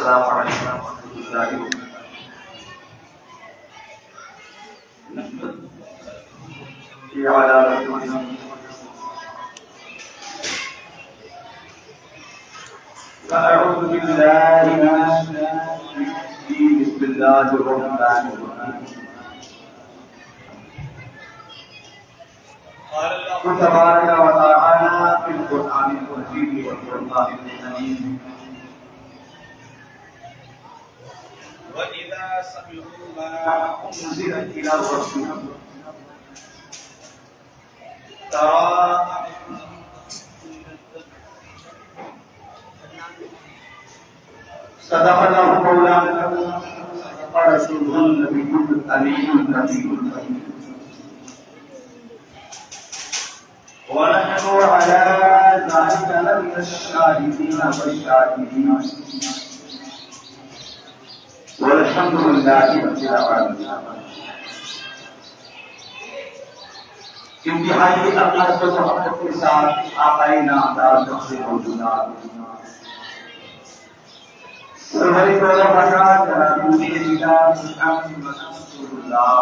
السلام علیکم ورحمۃ اللہ وبرکاتہ۔ أعوذ بالله من الشيطان الرجيم، بسم الله الرحمن الرحيم۔ قال الله تبارك وتعالى في القرآن المجيد والفرقان الحميد: وإذا سمعوا ما أنزل إلى الرسول ترى صدق الله مولانا صدق رسوله النبي الأمين النبي الكريم، ونحن على ذلك لمن الشاهدين والشاكرين، والحمد لله رب العالمين۔ انتہائی عقیدت و محبت کے ساتھ آقائے نامدار شخص موجودات سرور دولہ بھٹا جناب مجیدہ محمد رسول اللہ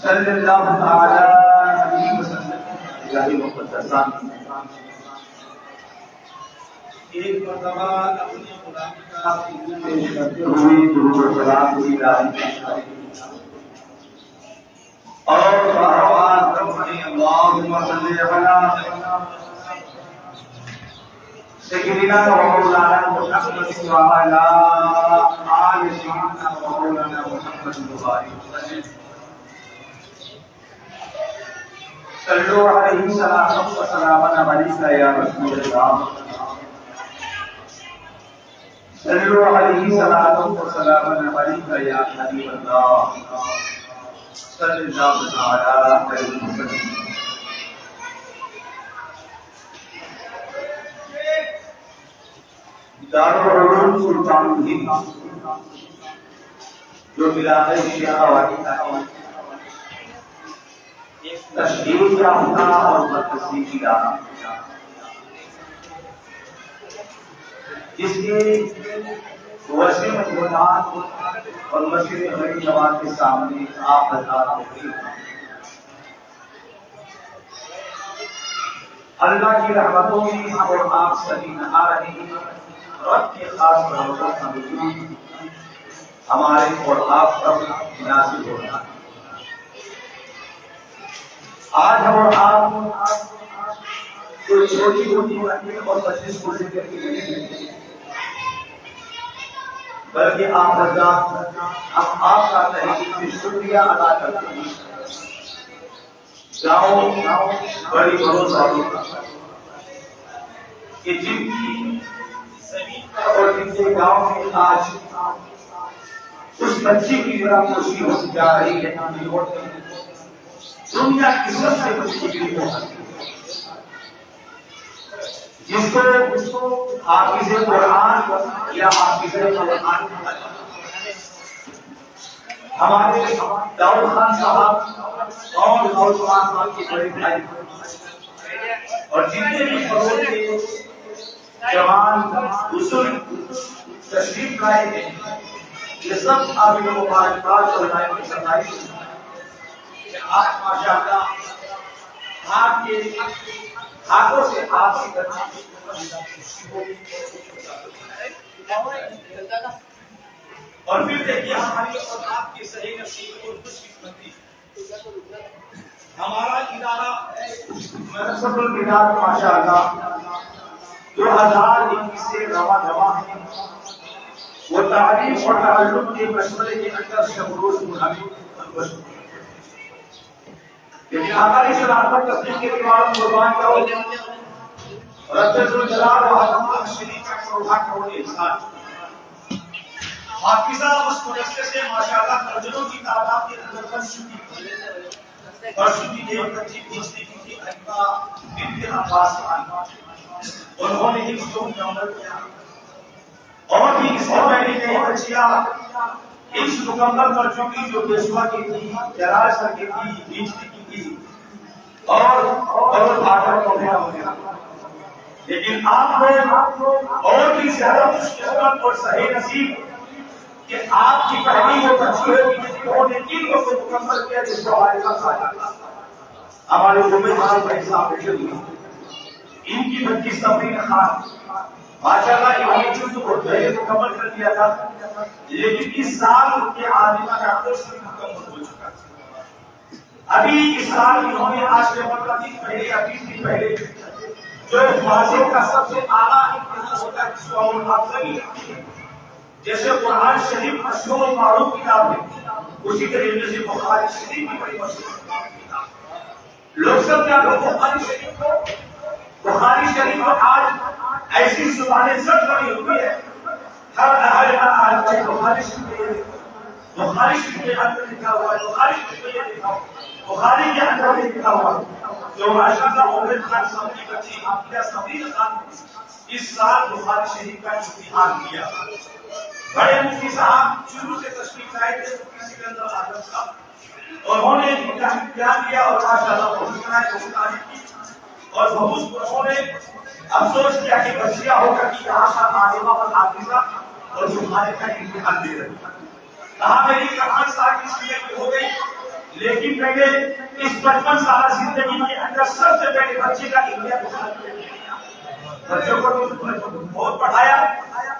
صلی اللہ تعالی علیہ وسلم الہی مقدسان ایک مرتبہ اپنے غلام کا پیش کرتے ہوئے درود و سلام کی الہی اور بہوان ربنی اللہم صلی علی سیدنا و مولانا محمد وعلی آل سیدنا و مولانا محمد وبارک وسلم۔ صلو علیہ صلاۃ و سلام علیک یا رسول اللہ، صلو علیہ صلاۃ و سلام علیک یا حبیب اللہ، صلی اللہ علیہ وسلم۔ دارالعلوم سلطان الہند جو ملاد شیعہ والی ایک تشہیر یافتہ اور مرکزی ادارہ جس کی وسیع مجموعات اور مشرق غیر جوان کے سامنے آپ حضرات ہوئی، اللہ کی رحمتوں میں اور آپ سبھی نہا رہے ہیں۔ رب کے خاص رحمتوں کا نزول ہمارے اور آپ پر نازل ہو رہا ہے۔ آج ہم اور آپ کوئی چھوٹی موٹی باتیں اور مجلس کو لے کر کے نہیں، بلکہ آپ حضرات ہم آپ کا تحقیق میں شکریہ ادا کرتے ہیں۔ گاؤں بڑی بھروسہ کہ جن کی اور جن کے گاؤں میں آج اس بچی کی طرح خوشی ہوتی جا رہی ہے، دنیا کی سب سے بڑی ڈگری ہو سکتی ہے، جس کو حافظ قرآن یا حافظ قرآن ہمارے داؤد خان صاحب اور نوجوان صاحب کے بڑے بھائی اور جتنے بھی فروغ کے جوان رسول تشریف لائے ہیں، یہ سب آپ کو مبارکباد اور ستائش کہ آج ماشاءاللہ آپ کے ہاتھوں سے آپ کی طرح اور پھر دیکھیے ہماری اور آپ کی صحیح نصیب اور خوش قسمتی ہمارا ادارہ مدرسۃ البدار ماشاءاللہ 2021 سے رواں ہے، وہ تعلیم اور تعلق کے مشورے کے اندر شمروز منعقد لیکن آقا علیہ السلام پر تصدیق کے بعد قربان کرو رب الجلال و عظمت شریف کا قربان کرو احسان حافظہ اس مدرسے سے ماشاءاللہ درجنوں کی تعداد کے اندر بن چکی برسوتی دیو تجیب دوسری کی احبا بنت عباس انہوں نے حفظ کو مکمل کیا اور بھی اس سے پہلے کئی بچیاں حفظ مکمل کر چکی جو پیشوا کی تھی، جلال سر کی تھی، بیچتی کی تھی اور بہت آٹر وغیرہ وغیرہ، لیکن آپ لوگ اور بھی زیادہ خوش قسمت اور صحیح نصیب کہ آپ کی پہلی وہ بچی ہوگی جنہوں نے ان کو مکمل کیا جس کو کا سایہ تھا. ہمارے امیدوار بھائی صاحب ان کی بچی صبرین خان ماشاء اللہ انہوں نے جلد کو پہلے مکمل کر دیا تھا، لیکن اس سال ان کے عالمہ کا کورس بھی مکمل ہو چکا تھا. ابھی اس سال انہوں نے آج سے 15 دن پہلے یا 20 دن پہلے جو حفاظوں کا سب سے اعلیٰ امتحان ہوتا ہے جس کو ہم حافظی کہتے ہیں، جیسے قرآن شریف مشہور و معروف کتاب ہے، اسی طریقے سے بخاری شریف بھی بڑی مشہور کتاب ہے. لوگ سب کیا لوگ بخاری شریف کو آج ایسی زبانیں سب بڑی ہوئی ہے، ہر بخاری شریف کے اندر لکھا ہوا ہے، بخاری شریف میں یہ لکھا ہوا بخاری کے اندر لکھا ہوا جو ماشاء اللہ عمر خان صاحب کی بچی حافظہ صبرین خان اس سال بخاری شریف کا امتحان کیا. بڑے مفتی صاحب شروع سے تشریف لائے تھے مفتی سکندر اعظم صاحب، اور انہوں نے امتحان کیا اور ماشاء اللہ بہت تعریف کی اور بہت انہوں نے افسوس کیا کہ بچیاں ہو کر کے یہاں کا عالمہ اور حافظہ اور بخاری کا امتحان دے رہے ہیں. کہاں میری کہاں سال اس لیے ہو گئی، لیکن میں نے اس 55 سالہ زندگی کے اندر سب سے پہلے بچے کا امتحان کیا. بچوں کو بہت پڑھایا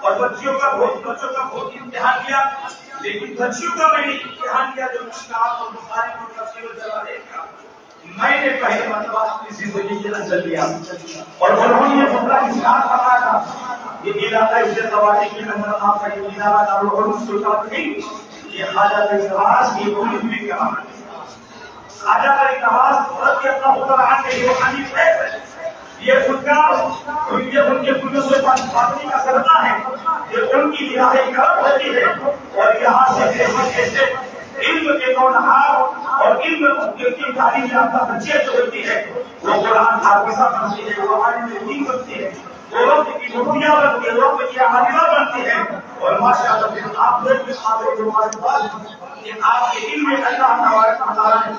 اور بچوں کا بہت امتحان کیا، لیکن بچیوں کا میں نے امتحان کیا جو مشکلات اور بخاری کو تفسیر و جلالین کا میں نے پہلے مرتبہ اپنی زندگی کے اندر لیا. اور انہوں نے خطبہ ارشاد فرمایا تھا یہ علاقہ اس زمانے کے اندر آپ کا یہ ادارہ دارالعلوم سلطان نہیں، یہ خواجہ فرید نواز کی بھولی ہوئی کہانی ہے. خواجہ فرید نواز رضی اللہ عنہ کے روحانی فیض ہے. یہ ان کے قدس و پاکی کا صدقہ ہے، یہ ان کی الہی کرم ہوتی ہے. اور یہاں سے علم کے نونہار اور علم کی تعلیم یافتہ بچے جو ہوتی ہے وہ قرآن حافظہ بنتی ہے، وہ عالم دین بنتی ہے، وہ وقت کی مفیہ بنتی ہے، وہ وقت کی عالمہ بنتی ہے. اور ماشاء اللہ پھر آپ لوگ بھی قابل جماعت بات کہ آپ کے علم میں اللہ تبارک و تعالیٰ نے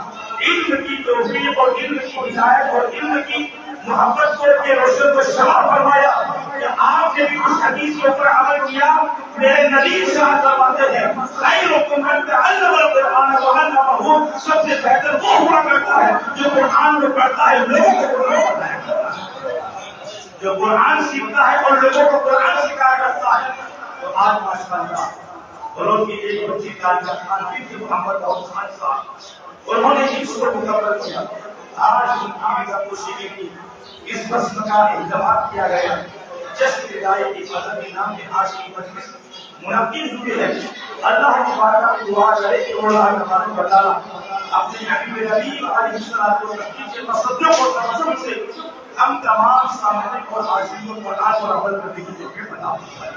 علم کی توفیق اور علم کی ہدایت اور علم کی محبت کو کے روشن کو شمع فرمایا کہ آپ نے بھی اس حدیث کے اوپر عمل کیا. میرے نبی صاحب فرماتے ہیں خیرکم من تعلم القرآن وعلمہ، سب سے بہتر وہ ہوا کرتا ہے جو قرآن میں پڑھتا ہے لوگوں کو قرآن پڑھاتا ہے، جو قرآن سیکھتا ہے اور لوگوں کو قرآن سکھایا کرتا ہے. تو آج ماشاءاللہ بلوں کی ایک بچی طالبہ خان تھی محمد داؤد خان صاحب، انہوں نے اس کو مکمل کیا. آج ان کی خوشی کی اس فصل کا اہتمام کیا گیا. جشن وداعی کی فضل کے نام سے آج کی مجلس منعقد ہوئی ہے. اللہ تبارک کی دعا کرے کہ اللہ تبارک و تعالیٰ اپنے حبیب نبی علیہ الصلوۃ والسلام کے مقصدوں کو توجہ سے ہم تمام سامنے اور عاجزوں کو قرآن اور عمل کرنے کی توفیق عطا فرمائے.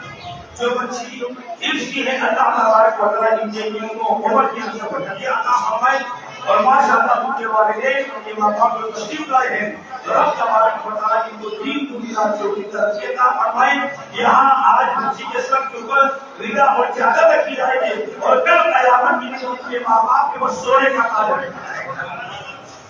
جو بچی حفظ کی ہے اللہ تبارک و تعالیٰ ان کے علم کو عمر کی برکت عطا فرمائے. اور ماشاءاللہ ان کے والدین ان کے ماں باپ جو تشریف لائے ہیں رب تبارک و تعالیٰ ان کو دین دنیا جو کی ترقی عطا فرمائے. یہاں آج بچی کے سب کے اوپر رضا اور چادر رکھی جائے گی اور کل قیامت کے دن ان کے ماں باپ کے وہ سونے کا تاج رکھا جائے گا،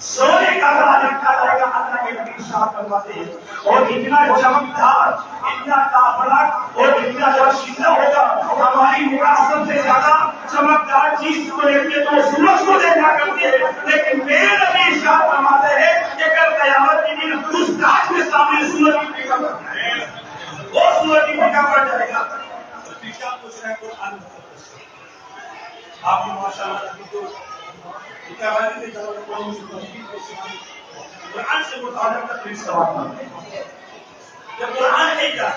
سونے کا تاج رکھا جائے گا. اللہ کے نبی صاحب فرماتے ہیں اور اتنا چمکدار اتنا کافلک اور اتنا درشیدہ ہوگا ہماری مقاصد سے زیادہ چمکدار چیز کو لیتے تو سورج کو دیکھا کرتے ہیں، لیکن میرے نبی صاحب فرماتے ہیں کہ کل قیامت کے دن اس تاج کے سامنے سورج کی پھیکا پڑ جائے گا، وہ سورج کی پھیکا پڑ جائے گا. کیا پوچھ رہے ہیں قرآن آپ نے ماشاء اللہ قرآن سے متعلق تقریر سوال کرتے ہیں. جب قرآن ہے کیا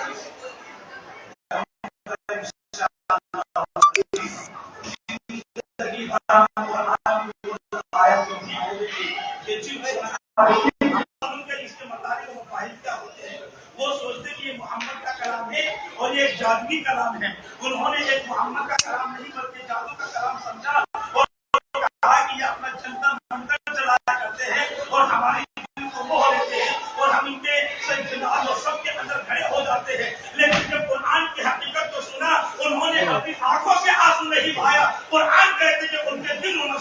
وہ سوچتے کہ یہ محمد کا کلام ہے اور یہ ایک جادوی کلام ہے. انہوں نے ایک محمد کا کلام نہیں بلکہ جادو کا کلام سمجھا اور کہا کہ یہ اپنا چلتا منتر چلایا کرتے ہیں اور ہماری دل کو موہ لیتے ہیں اور ہم ان کے سجدات اور سب کے اندر کھڑے ہو جاتے ہیں. لیکن جب قرآن کی حقیقت کو سنا انہوں نے اپنی آنکھوں سے آنسو نہیں بہایا. قرآن کہتے کہ ان کے دل رونا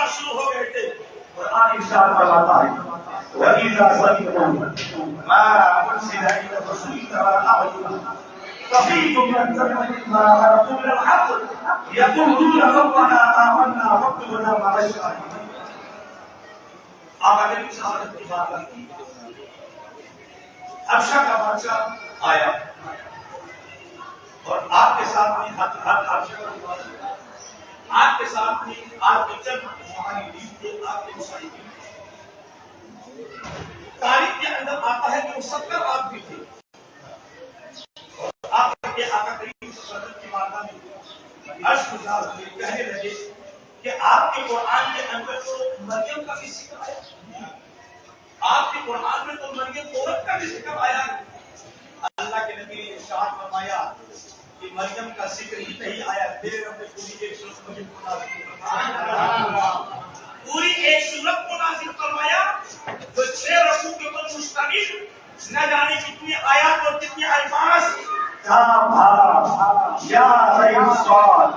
شروع ہو گئے تھے. قرآن ارشاد فرماتا ہے وَإِذَا سَمِعُوا مَا أُنزِلَ إِلَى الرَّسُولِ تَرَى أَعْيُنَهُمْ تَفِيضُ مِنَ الدَّمْعِ مِمَّا عَرَفُوا مِنَ الْحَقِّ يَقُولُونَ رَبَّنَا آمَنَّا فَاكْتُبْنَا مَعَ الشَّاهِدِينَ. آپ اگر شہادت کی بات کرتی حبشہ کا بادشاہ آیا اور آپ کے ساتھ میں آپ کے ساتھ میں آپ کے چند معاہدین تھے، آپ کے مشاہدین. تاریخ کے اندر آتا ہے کہ وہ 70 آدمی تھے اور آپ کے آقا کریم صلی اللہ علیہ وسلم کی بارگاہ میں عرض گزار ہوئے، کہنے لگے کہ آپ کے قرآن کے اندر تو مریم کا بھی ذکر آیا، آپ کے قرآن میں تو مریم عورت کا بھی ذکر آیا. اللہ کے نبی نے ارشاد فرمایا کہ مریم کا ذکر ہی نہیں آیا، میرے رب نے پوری ایک سورت مریم کو نازل فرمایا، پوری ایک سورت کو نازل فرمایا جو 6 رکوع کے اوپر مشتمل، نہ جانے کتنی آیات اور کتنی الفاظ. یا رسول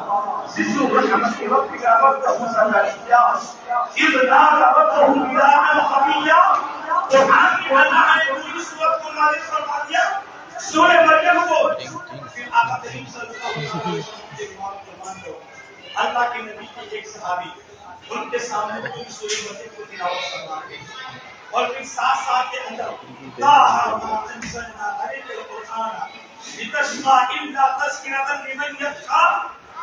سسو رحمت ربک ربک صلی اذ نادى ربه نداء خفيا. قرآن کی اللہ نے پوری سورت کو نازل فرما دیا سورہ مریم کو. پھر آقا کریم صلی اللہ علیہ وسلم اللہ کے نبی کے ایک صحابی ان کے سامنے پوری سورہ مریم کو تلاوت فرما رہے اور پھر ساتھ کے اندر طه ما انزلنا عليك القرآن لتشقى إلا تذكرة لمن يخشى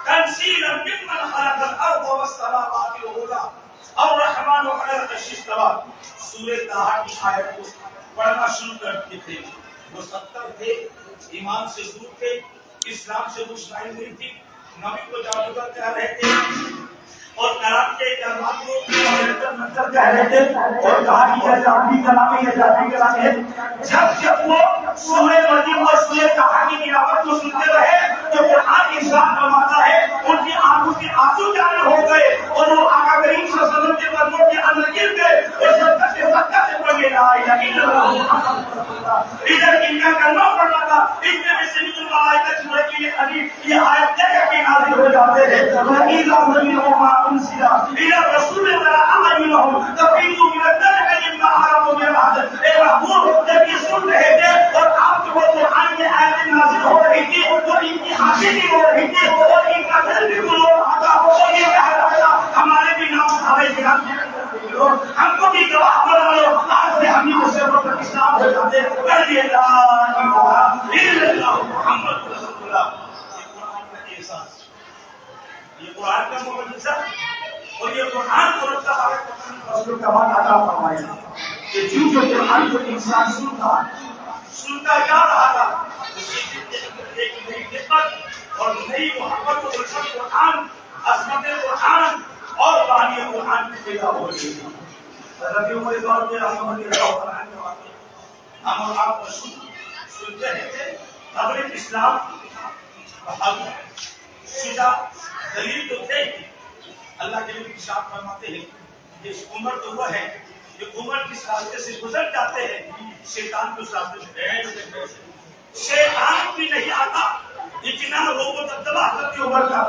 تنزيلا ممن خلق الأرض والسماوات والأرض الرحمن على العرش استوى. سورہ طه کی آیت کو پڑھنا شروع کرتے تھے. وہ 70 تھے، ایمان سے دور تھے، اسلام سے مشتعل نہیں تھی، نبی کو جادوگر کہہ رہے تھے اور کرام کے کلمات کو منتر کہہ رہے تھے اور کہا کہ یہ جادوی کلام ہے، یہ جادوی کلام ہے. جب وہ سورہ مریم اور سورہ طه کی تلاوت کو سنتے رہے تو قرآن ارشاد فرماتا ہے ان کی آنکھوں سے آنسو جاری ہو گئے اور وہ آقا کریم صلی اللہ علیہ وسلم کے قدموں کے اندر گر گئے اور سکتے سے پڑھے لا الہ الا اللہ. ادھر ان کا کلمہ پڑھنا تھا، اس میں سے بھی الملائکہ سورہ کی حدیث یہ آیت کہہ کے نازل ہو جاتے ہیں وَإِذَا سَمِعُوا مَا أُنزِلَ إِلَى الرَّسُولِ تَرَى أَعْيُنَهُمْ تَفِيضُ مِنَ الدَّمْعِ مِمَّا عَرَفُوا مِنَ الْحَقِّ. اے محبوب جب یہ سن رہے تھے اور آپ کے وہ قرآن کی آیتیں نازل ہو رہی تھی تو ان کی آنکھیں بھی رو رہی تھی اور ان کا دل بھی رو رہا تھا اور یہ کہہ رہا تھا ہمارے بھی نام اٹھائے گا، ہم کو بھی گواہ بنا لو، آج سے ہم ہی مسلمانوں پر اسلام ہو جاتے کہہ لا الہ الا اللہ محمد رسول اللہ. یہ قرآن کا احساس، یہ قرآن کا معجزہ اور یہ قرآن کو رب تبارک و تعالی کا بات عطا فرمایا کہ جو قرآن کو انسان سنتا جا رہا تھا اس کے اندر ایک نئی خدمت اور نئی محبت و عشق قرآن، عظمت قرآن اور بانی قرآن کی پیدا ہو رہی ہے. حضرت عمر دور میں رحمۃ اللہ عنہ ہم اور آپ سنتے رہے تھے خبر اسلام بہادر شجاع دلیل تو تھے. اللہ کے نبی ارشاد فرماتے ہیں کہ عمر تو وہ ہے کہ عمر کس راستے سے گزر جاتے ہیں شیطان کو اس راستے سے بیٹھ دیتے ہیں، شیطان بھی نہیں آتا. اتنا روب و دبدبہ حضرت عمر کا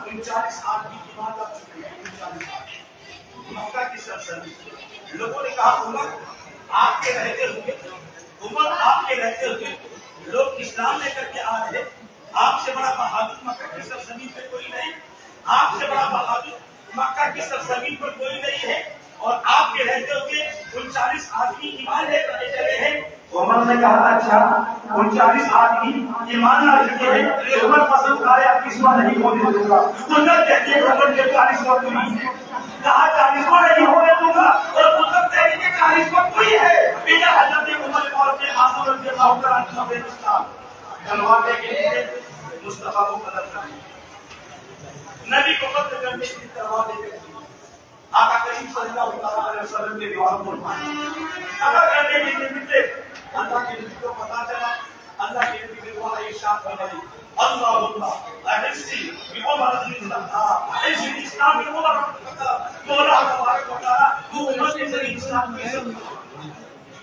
39 آدمی کی بات آپ چکے ہیں. 39 آدمی مکہ کی سرزمین. لوگوں نے کہا عمر آپ کے رہتے ہوئے، عمر آپ کے رہتے ہوئے لوگ اسلام لے کر کے آ رہے، آپ سے بڑا بہادر مکہ کی سرزمین پہ کوئی نہیں، آپ سے بڑا بہادر مکہ کی سرزمین پر کوئی نہیں ہے اور آپ کے رہتے ہوئے 39 آدمی ایمان لے کر چلے ہیں. عمر نے کہا اچھا 39 آدمی ایمان لا چکے ہیں، عمر پسند کرے آپ کس بات نہیں ہونے دوں گا. قدرت کہتی ہے عمر کے 40 وقت نہیں کہا 40 کو نہیں ہونے دوں گا اور قدرت کہتی ہے 40 وقت کوئی ہے. ادھر حضرت عمر اور کے آنسو رضی اللہ تعالی عنہ تلوار لے کے لیے مصطفیٰ کو قتل کرنے، نبی کو قتل کرنے کی تلوار لے کے آقا کریم صلی اللہ علیہ وسلم کے دیوار پر قتل کرنے کے لیے نکلے. اللہ کے نبی کو پتا چلا، اللہ کے نبی نے وہاں ارشاد فرمایا اللہم احسی بعمر بن الخطاب، احسی اسلام میں عمر بن الخطاب. مولا تبارک و تعالی تو عمر کے ذریعے اسلام کو عزت،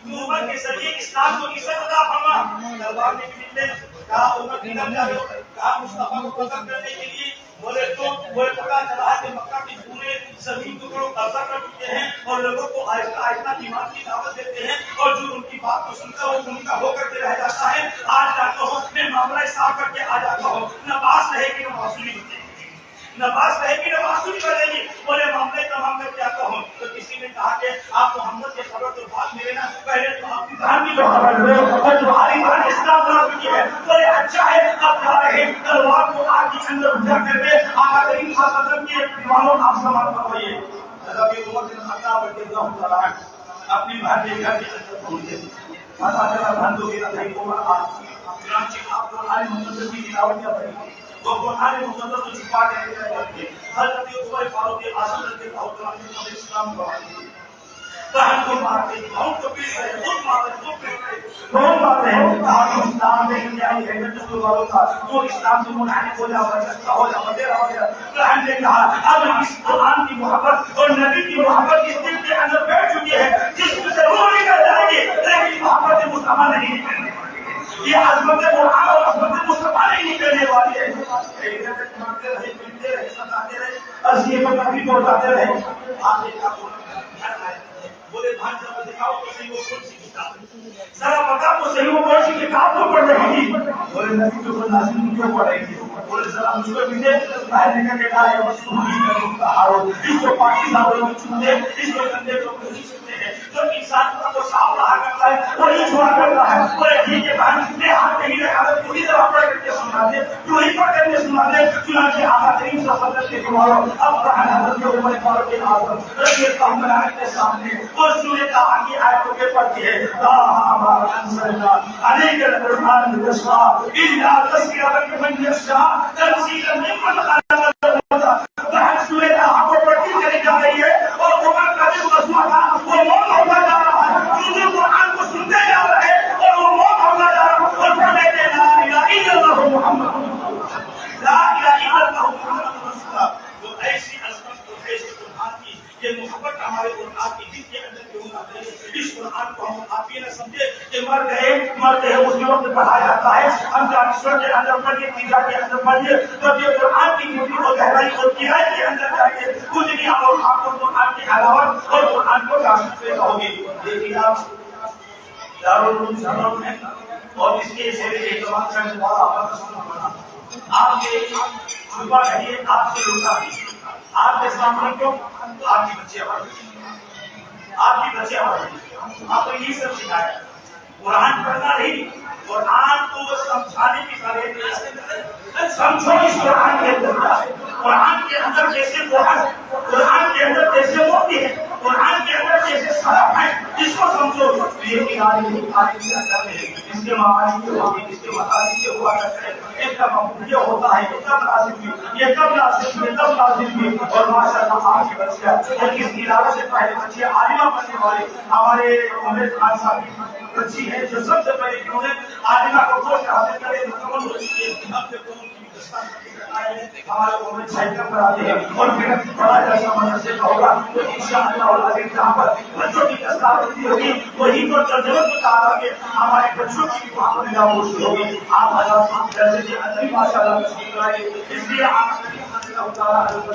تو عمر کے ذریعے اسلام کو عزت عطا فرما. تلوار لے کے نکلے، کہا عمر کی طرف جا رہے ہو، کہا مصطفیٰ کو قتل کرنے کے لیے بولے پتا چلا کہ مکہ کے پورے زمین کو لوگ قبضہ کر چکے ہیں اور لوگوں کو آہستہ آہستہ ایمان کی دعوت دیتے ہیں اور جو ان کی بات کو سنتا ہے وہ ان کا ہو کر کے رہ جاتا ہے. آج جاتا ہوں میں معاملہ صاف کر کے آ جاتا ہوں. نہ باس رہے گی نہ معصومی بنے گی, نہ باس رہے گی نہ معصومی بنے گی. بولے معاملے تمام کر کے آتا ہوں. تو کسی نے کہا کہ آپ محمد کے خبر تو بات میرے نا, پہلے تو آپ کی بہن کی جو خبر لو اور تمہاری بہن اسلام بنا چکی ہے. بولے اچھا ہے اب جا رہے ہیں تلوار کو آگ کے اندر اٹھا کر کے آقا کریم صلی اللہ علیہ وسلم کے دیوانوں آپ سماعت فرمائیے. حضرت عمر بن خطاب رضی اللہ تعالیٰ عنہ اپنی بہن کے گھر کے اندر پہنچے. پتا چلا بہن تو میرا نہیں عمر چنانچہ آپ قرآن مقدس کی تلاوت کر رہے ہیں. وہ قرآن مقدس کو چھپا کے لے کر حضرت عمر فاروق اعظم رضی اللہ تعالیٰ عنہ نے اسلام کو بہن کو مارتے ہیں, بہن کو پیٹ رہے ہیں, خود مارتے ہیں, خود پیٹ رہے ہیں, بہن مارتے ہیں. آپ اسلام میں کیا ہے جو والوں کا جو اسلام سے منحرف ہو جا سکتا ہو جا وغیرہ. بہن نے کہا اب اس قرآن کی محبت اور نبی کی محبت اس دل کے اندر بیٹھ چکی ہے جس میں سے وہ نکل جائے گی لیکن محبت مصطفیٰ نہیں نکلنے والی. یہ عظمت قرآن اور عظمت مصطفیٰ نہیں نکلنے والی ہے. مانتے رہے, ملتے رہے, ستاتے رہے, عزیے کو تکلیف پہنچاتے رہے. آگے کا بولے بھائی ذرا دکھاؤ تو صحیح وہ کون سی کتاب, ذرا بتا تو صحیح وہ کون سی کتاب تو پڑھ رہی تھی. بولے نبی تو نازل کیوں پڑھ رہی تھی. بولے ذرا مجھ کو ملے باہر نکل کے کہا ہے بس اس کو پاکستان لوگ چھوتے, اس کو گندے لوگ نہیں چھوتے ہیں. جو انسان کو صاف رہا کرتا ہے وہی چھوڑا کرتا ہے. بولے ٹھیک ہے بہن میں ہاتھ نہیں رکھا تو پوری طرح پڑھ کر کے سنا دے, جو ہی پڑھ کر کے سنا دے. چنانچہ آقا کریم صلی اللہ علیہ وسلم کے جواروں اب بہن حضرت عمر فاروق اعظم رضی اللہ عنہ کے سامنے وہ سورہ طه کی آیتوں کے پڑھتی ہے. علیک القرآن یسرا الا تذکرۃ لمن یخشی تنزیلا ممن خلق. بہن سورہ طه کو پڑھتی چلی جا رہی ہے اور عمر کا جو مسئلہ تھا وہ موت ہوتا جا رہا ہے. جو قرآن کو سنتے جا رہے ہیں اور وہ موت ہوتا جا رہا ہے اور پڑھتے لا الہ الا اللہ محمد لا الہ الا اللہ محمد رسول اللہ. وہ ایسی عظمت اور ایسی قرآن کی یہ محبت ہمارے قرآن کی جن کے اندر کیوں نہ ہے. اس قرآن کو ہم آپ یہ نہ سمجھے کہ مرتے ہیں اس وقت پڑھا جاتا ہے. ہم جانشور کے اندر پڑھیے, تیجا کے اندر پڑھیے, جب یہ قرآن کی موٹی اور گہرائی اور گہرائی کے اندر جائیے کچھ نہیں اور آپ کو قرآن کی علاوت اور قرآن کو جانچ سے ہوگی. دیکھیے آپ دارالعلوم شہروں میں اور اس کے زیر اہتمام کرنے والا آپ کے صبح کہیے آپ سے روزہ آپ کے سامنے کیوں آپ کی بچیاں پڑھ رہی ہیں, آپ کی بچیاں پڑھ رہی ہیں. آپ کو یہ سب سکھایا قرآن پڑھنا نہیں, قرآن کو سمجھانے کی طرح سمجھو. اس قرآن کے اندر قرآن کے اندر جیسے قرآن کے اندر جیسے موتی ہے, قرآن کے اندر جیسے سرف ہے, اس کو سمجھو. یہ اس کے معانی کے ہوگی, اس کے مطالب کے ہوا کرتے ہیں. ایک کا مفہوم یہ ہوتا ہے کہ کب لازم بھی, یہ کب لازم بھی, کب لازم بھی. اور ماشاءاللہ آپ کی بچیاں اور اس علاقے سے پہلے بچے عالمہ بننے والے ہمارے عمر خان صاحب کی بچی ہے جو سب سے پہلے انہوں نے عالمہ کو پوسٹ حاصل کرے مکمل ہوئی ہے. اب دیکھو ہمارے عمر سائیکل پر آتے ہیں اور پھر بڑا جیسا مدرسے کا ہوگا تو انشاءاللہ العظیم جہاں پر بچوں کی دستاویزی ہوگی وہیں پر ترجمہ کی کہا کہ ہمارے بچوں کی بھی وہاں پر نگاہوشی ہوگی. آپ حضرات جیسے کہ اندر ماشاءاللہ تشریف لائے, اس لیے آپ اللہ تعالیٰ رب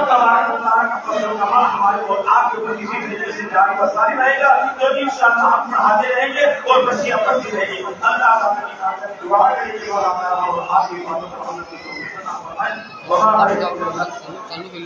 تبارک و تعالیٰ کا فضل و کرم ہمارے اور آپ کے اوپر کسی طریقے سے جاری و ساری رہے گا تو انشاءاللہ ہم پڑھاتے رہیں گے اور بچیاں پڑھتی رہیں گی. اللہ تعالیٰ کی دعا کریں گے اور آپ کی باتوں پر عمل کی توفیق عطا فرمائے. نبی